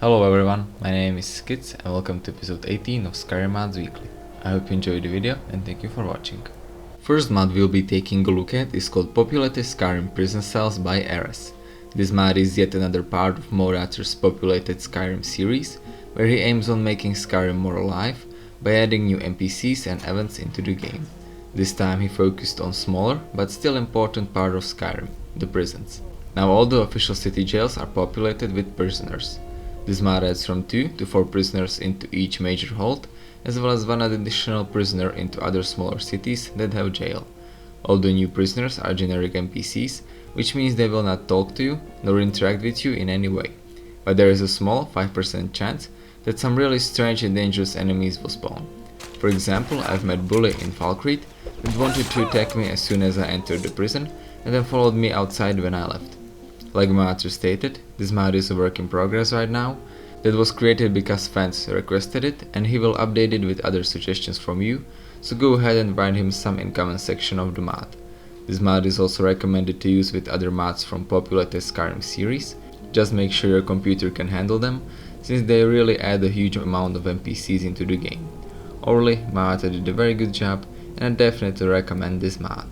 Hello everyone, my name is Skits and welcome to episode 18 of Skyrim Mods Weekly. I hope you enjoyed the video and thank you for watching. First mod we'll be taking a look at is called Populated Skyrim Prison Cells by Eroven. This mod is yet another part of Morator's Populated Skyrim series, where he aims on making Skyrim more alive by adding new NPCs and events into the game. This time he focused on smaller but still important part of Skyrim, the prisons. Now all the official city jails are populated with prisoners. This mod adds from 2 to 4 prisoners into each major hold, as well as one additional prisoner into other smaller cities that have jail. All the new prisoners are generic NPCs, which means they will not talk to you nor interact with you in any way, but there is a small 5% chance that some really strange and dangerous enemies will spawn. For example, I've met Bully in Faallokaar that wanted to attack me as soon as I entered the prison and then followed me outside when I left. Like Morator stated, this mod is a work in progress right now, that was created because fans requested it and he will update it with other suggestions from you, so go ahead and write him some in comment section of the mod. This mod is also recommended to use with other mods from Populated Skyrim series, just make sure your computer can handle them, since they really add a huge amount of NPCs into the game. Overall, Morator did a very good job and I definitely recommend this mod.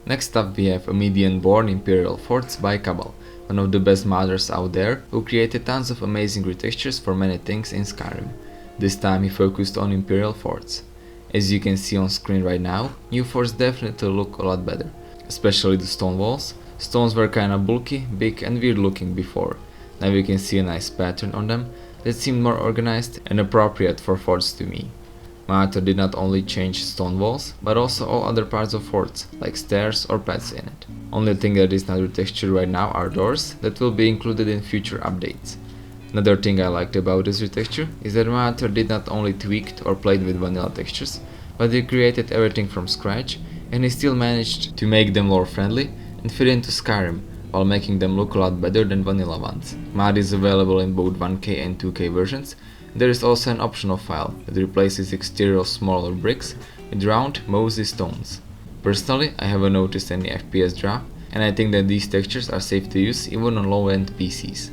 Next up we have aMidianBorn Imperial Forts by CaBaL, one of the best modders out there, who created tons of amazing retextures for many things in Skyrim. This time he focused on Imperial Forts. As you can see on screen right now, new forts definitely look a lot better, especially the stone walls. Stones were kinda bulky, big and weird looking before. Now you can see a nice pattern on them that seemed more organized and appropriate for forts to me. Morator did not only change stone walls, but also all other parts of forts, like stairs or paths in it. Only thing that is not retextured right now are doors, that will be included in future updates. Another thing I liked about this retexture is that Morator did not only tweaked or played with vanilla textures, but he created everything from scratch and he still managed to make them lore friendly and fit into Skyrim, while making them look a lot better than vanilla ones. Mod is available in both 1K and 2K versions. There is also an optional file that replaces exterior smaller bricks with round, mossy stones. Personally, I haven't noticed any FPS drop, and I think that these textures are safe to use even on low-end PCs.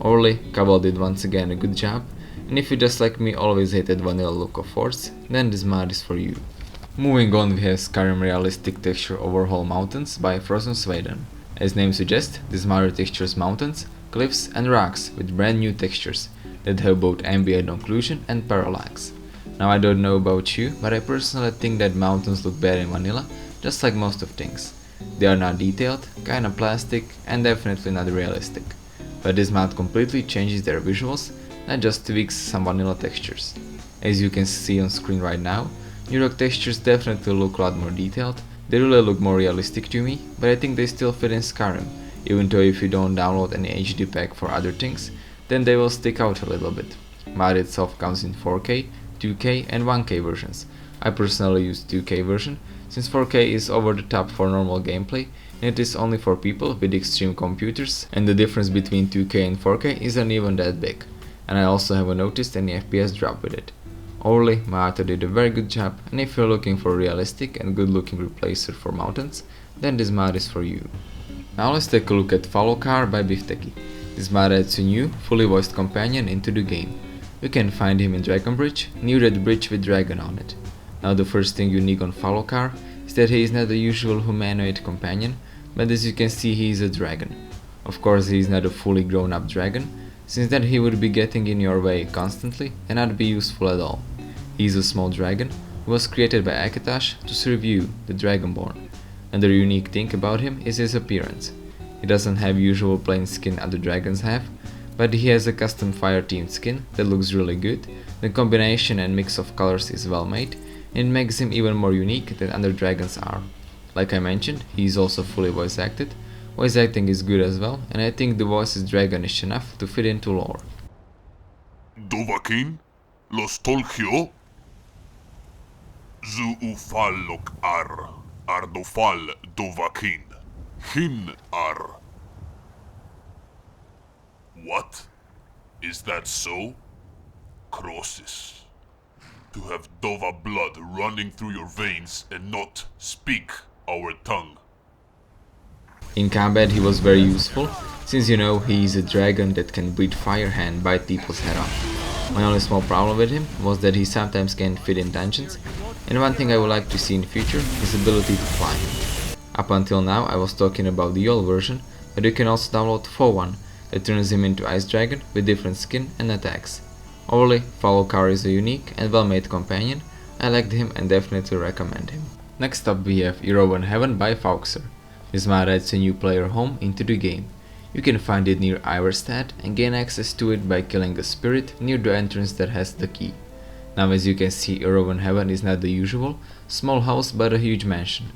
Overall, CaBaL did once again a good job, and if you just like me always hated vanilla look of forts, then this mod is for you. Moving on, we have Skyrim Realistic Texture Overhaul Mountains by Frozunswaidon. As name suggests, this mod textures mountains, cliffs and rocks with brand new textures that have both ambient occlusion and parallax. Now I don't know about you, but I personally think that mountains look better in vanilla, just like most of things. They are not detailed, kinda plastic and definitely not realistic. But this mod completely changes their visuals, not just tweaks some vanilla textures. As you can see on screen right now, new rock textures definitely look a lot more detailed. They really look more realistic to me, but I think they still fit in Skyrim, even though if you don't download any HD pack for other things, then they will stick out a little bit. Mod itself comes in 4K, 2K and 1K versions. I personally use 2K version, since 4K is over the top for normal gameplay and it is only for people with extreme computers, and the difference between 2K and 4K isn't even that big, and I also haven't noticed any FPS drop with it. Overall, Morator did a very good job, and if you're looking for a realistic and good looking replacer for mountains, then this mod is for you. Now let's take a look at FollowCar by Bifteki. This mod adds a new, fully voiced companion into the game. You can find him in Dragonbridge, near that bridge with dragon on it. Now the first thing unique on Faallokaar is that he is not the usual humanoid companion, but as you can see he is a dragon. Of course he is not a fully grown up dragon, since then he would be getting in your way constantly and not be useful at all. He is a small dragon who was created by Akatosh to serve you, the Dragonborn. Another unique thing about him is his appearance. He doesn't have usual plain skin other dragons have, but he has a custom fire themed skin that looks really good. The combination and mix of colors is well made, and it makes him even more unique than other dragons are. Like I mentioned, he is also fully voice acted. Voice acting is good as well, and I think the voice is dragonish enough to fit into lore. Dovahkiin, los tolgio, zu Faallokaar, ardofal Dovahkiin, hin ar. What? Is that so? Crosses. To have Dova blood running through your veins and not speak our tongue. In combat he was very useful, since you know he is a dragon that can breathe fire and bite people's head off. My only small problem with him was that he sometimes can't fit in dungeons, and one thing I would like to see in future is the ability to fly. Up until now I was talking about the old version, but you can also download the full one that turns him into Ice Dragon with different skin and attacks. Overall, FollowCar is a unique and well-made companion. I liked him and definitely recommend him. Next up we have Eroven Heaven by Fawxer. This mod adds a new player home into the game. You can find it near Iverstad and gain access to it by killing a spirit near the entrance that has the key. Now as you can see, Eroven Heaven is not the usual small house but a huge mansion.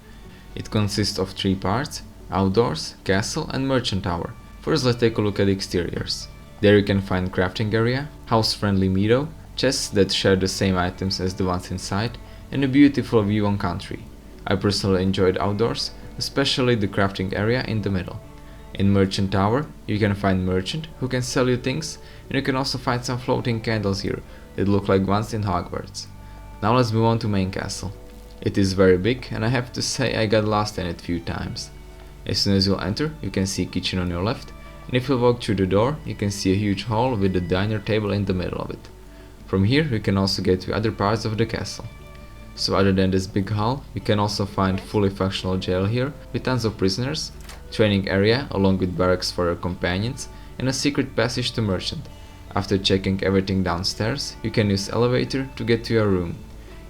It consists of 3 parts: outdoors, castle and merchant tower. First let's take a look at the exteriors. There you can find crafting area, house-friendly meadow, chests that share the same items as the ones inside, and a beautiful view on country. I personally enjoyed outdoors, especially the crafting area in the middle. In Merchant Tower, you can find merchant who can sell you things, and you can also find some floating candles here that look like ones in Hogwarts. Now let's move on to main castle. It is very big, and I have to say I got lost in it few times. As soon as you enter, you can see kitchen on your left, and if you walk through the door, you can see a huge hall with a diner table in the middle of it. From here you can also get to other parts of the castle. So other than this big hall, you can also find fully functional jail here with tons of prisoners, training area along with barracks for your companions, and a secret passage to merchant. After checking everything downstairs, you can use elevator to get to your room.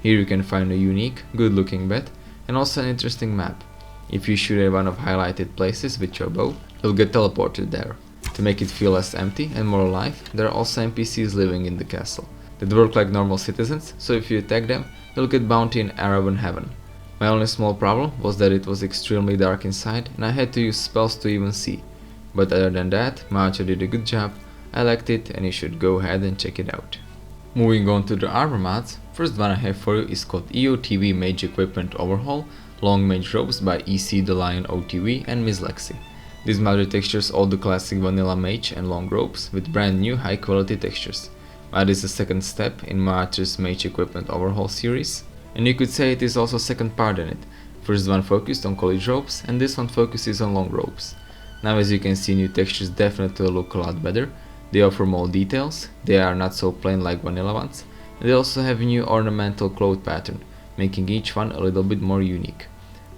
Here you can find a unique, good looking bed and also an interesting map. If you shoot at one of highlighted places with your bow, you'll get teleported there. To make it feel less empty and more alive, there are also NPCs living in the castle that work like normal citizens, so if you attack them, you'll get bounty in Eroven Heaven. My only small problem was that it was extremely dark inside and I had to use spells to even see. But other than that, Mage did a good job, I liked it and you should go ahead and check it out. Moving on to the armor mods, first one I have for you is called EOTV Mage Equipment Overhaul, Long Mage Robes by EC the Lion OTV and Miss Lexi. This mod retextures all the classic vanilla mage and long robes with brand new high quality textures. Mod is the second step in Mage's Mage Equipment Overhaul series, and you could say it is also second part in it. First one focused on college robes and this one focuses on long robes. Now as you can see, new textures definitely look a lot better. They offer more details, they are not so plain like vanilla ones, and they also have a new ornamental cloth pattern, making each one a little bit more unique.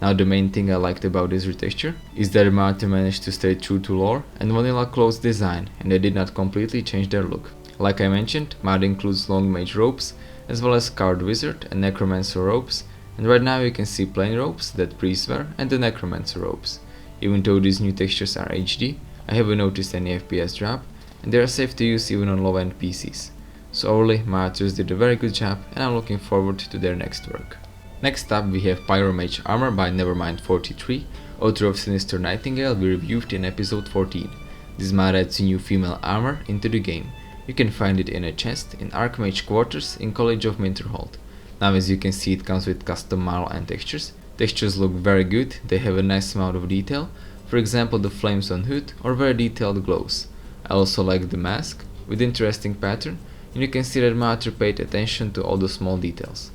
Now the main thing I liked about this retexture is that Mage managed to stay true to lore and vanilla clothes design, and they did not completely change their look. Like I mentioned, Mage includes long mage robes, as well as card wizard and necromancer robes, and right now you can see plain robes that priests wear and the necromancer robes. Even though these new textures are HD, I haven't noticed any FPS drop, and they are safe to use even on low-end PCs. So overall, Mage did a very good job and I'm looking forward to their next work. Next up we have Pyro Mage Armor by Nevermind43, author of Sinister Nightingale we reviewed in episode 14. This mod adds new female armor into the game. You can find it in a chest in Archmage quarters in College of Winterhold. Now as you can see, it comes with custom model and textures. Textures look very good, they have a nice amount of detail, for example the flames on hood or very detailed glows. I also like the mask, with interesting pattern, and you can see that Mage paid attention to all the small details.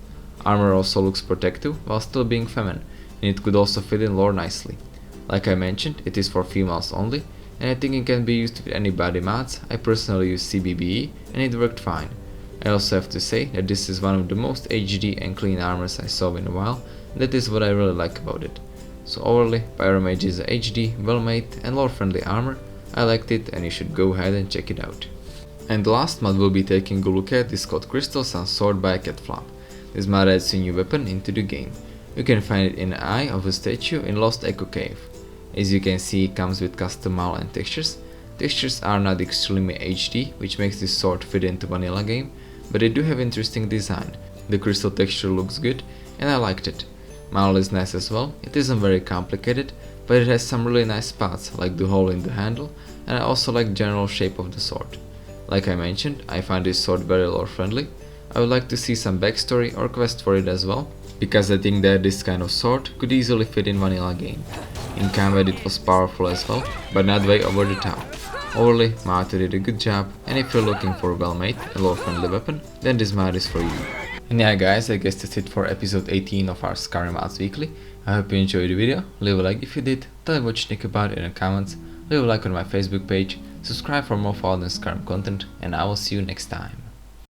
Armor also looks protective while still being feminine, and it could also fit in lore nicely. Like I mentioned, it is for females only, and I think it can be used with any body mods. I personally use CBBE and it worked fine. I also have to say that this is one of the most HD and clean armors I saw in a while, and that is what I really like about it. So overall, Pyro Mage is a HD, well made and lore friendly armor. I liked it and you should go ahead and check it out. And the last mod we'll be taking a look at is called Crystal Sun Sword by Catflop. This mod adds a new weapon into the game. You can find it in the eye of a statue in Lost Echo Cave. As you can see, it comes with custom model and textures. Textures are not extremely HD, which makes this sword fit into vanilla game, but they do have interesting design. The crystal texture looks good and I liked it. Model is nice as well, it isn't very complicated, but it has some really nice spots like the hole in the handle, and I also like the general shape of the sword. Like I mentioned, I find this sword very lore friendly. I would like to see some backstory or quest for it as well, because I think that this kind of sword could easily fit in vanilla game. In combat it was powerful as well, but not way over the top. Overall, Mage did a good job, and if you're looking for a well-made and lore-friendly weapon, then this mod is for you. And yeah guys, I guess that's it for episode 18 of our Skyrim Mods Weekly. I hope you enjoyed the video, leave a like if you did, tell me what you think about it in the comments. leave a like on my Facebook page, subscribe for more Fallout and Skyrim content, and I will see you next time.